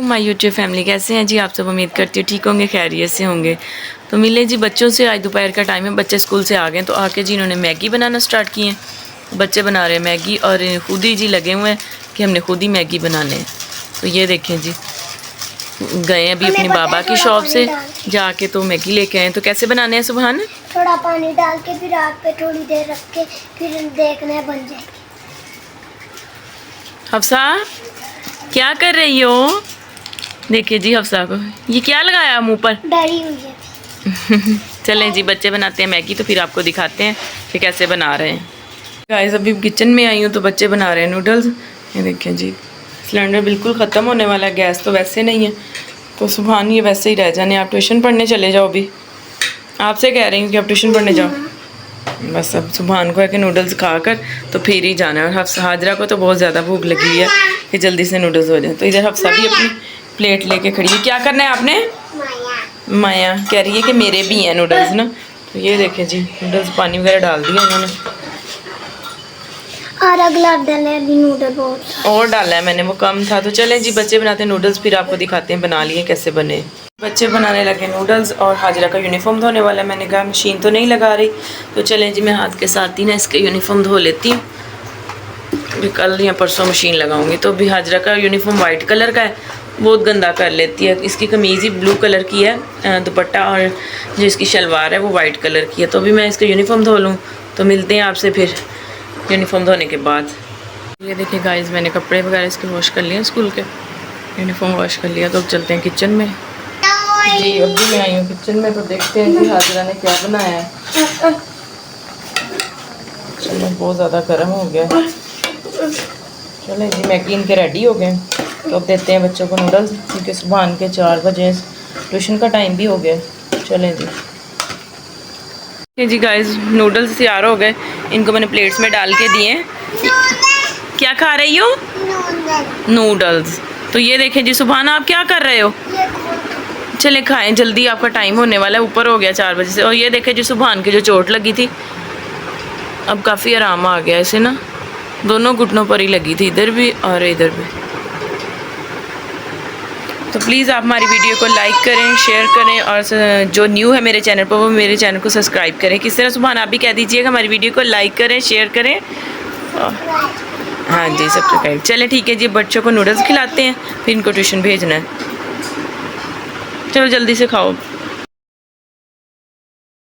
My YouTube family, कैसे हैं जी आप सब। उम्मीद करती हूँ ठीक होंगे, खैरियत से होंगे। तो मिले जी बच्चों से। आज दोपहर का टाइम है, बच्चे स्कूल से आ गए तो आके जी इन्होंने मैगी बनाना स्टार्ट की है। बच्चे बना रहे हैं मैगी और खुद ही जी लगे हुए हैं कि हमने खुद ही मैगी बनाने हैं। तो ये देखें जी, गए अभी अपनी बाबा की शॉप से जाके तो मैगी लेके आए। तो कैसे बनाने हैं सुभान? थोड़ा पानी डाल के फिर आग पे थोड़ी देर रख के फिर देखना है बन जाएगी। हफ्सा क्या कर रही हो? देखिए जी हफ्सा को ये क्या लगाया मुंह पर? डरी हुई है। चलें जी बच्चे बनाते हैं मैगी, तो फिर आपको दिखाते हैं कि कैसे बना रहे हैं। गाइस अभी किचन में आई हूँ तो बच्चे बना रहे हैं नूडल्स। ये देखें जी, सिलेंडर बिल्कुल ख़त्म होने वाला है, गैस तो वैसे नहीं है। तो सुभान ये वैसे ही रह जाने, आप ट्यूशन पढ़ने चले जाओ। अभी आपसे कह रही हूँ कि आप ट्यूशन पढ़ने जाओ। बस अब सुभान को है कि नूडल्स खाकर तो फिर ही जाना है। और हाजरा को तो बहुत ज़्यादा भूख लगी है कि जल्दी से नूडल्स हो जाए। तो इधर हफ्सा भी अपनी प्लेट लेके खड़ी है। क्या करना है आपने? माया कह रही है कि मेरे भी हैं नूडल्स ना। तो ये देखें जी, नूडल्स पानी वगैरह डाल दिया इन्होंने और अगला डाला है नूडल बहुत और डाला है मैंने, वो कम था। तो चलें जी बच्चे बनाते हैं नूडल्स, फिर आपको दिखाते हैं बना लिए कैसे बने। बच्चे बनाने लगे नूडल्स और हाजरा का यूनिफॉर्म धोने वाला है। मैंने कहा मशीन तो नहीं लगा रही, तो चलें जी मैं हाथ के साथ ही ना इसके यूनिफॉर्म धो लेती हूँ। कल या परसों मशीन लगाऊंगी। तो अभी हाजरा का यूनिफॉर्म वाइट कलर का है, बहुत गंदा कर लेती है। इसकी कमीज़ ही ब्लू कलर की है, दुपट्टा और जो इसकी शलवार है वो वाइट कलर की है। तो अभी मैं इसका यूनिफॉर्म धो लूँ, तो मिलते हैं आपसे फिर यूनिफॉर्म धोने के बाद। ये देखिए गाइस, मैंने कपड़े वगैरह इसके वॉश कर लिए, स्कूल के यूनिफॉर्म वॉश कर लिया। तो अब चलते हैं किचन में जी। अब भी मैं आई हूँ किचन में, तो देखते हैं कि हाजरा ने क्या बनाया है। चलो बहुत ज़्यादा गर्म हो गया। चलें जी मैगी इनके रेडी हो गए। तो अब देते हैं बच्चों को नूडल्स, क्योंकि सुबह के 4 बजे ट्यूशन का टाइम भी हो गया। चलें जी। जी गाइस नूडल्स तैयार हो गए, इनको मैंने प्लेट्स में डाल के दिए। क्या खा रही हो? नूडल्स। तो ये देखें जी, सुभान आप क्या कर रहे हो? चले खाएं जल्दी, आपका टाइम होने वाला है, ऊपर हो गया 4 बजे से। और ये देखें जी, सुभान की जो चोट लगी थी अब काफ़ी आराम आ गया इसे ना, दोनों घुटनों पर ही लगी थी, इधर भी और इधर भी। तो प्लीज़ आप हमारी वीडियो को लाइक करें, शेयर करें और जो न्यू है मेरे चैनल पर वो मेरे चैनल को सब्सक्राइब करें। किस तरह सुभान आप भी कह दीजिएगा, हमारी वीडियो को लाइक करें, शेयर करें। हाँ जी सब्सक्राइब। चलें ठीक है जी, बच्चों को नूडल्स खिलाते हैं, फिर इनको ट्यूशन भेजना है। चलो जल्दी से खाओ।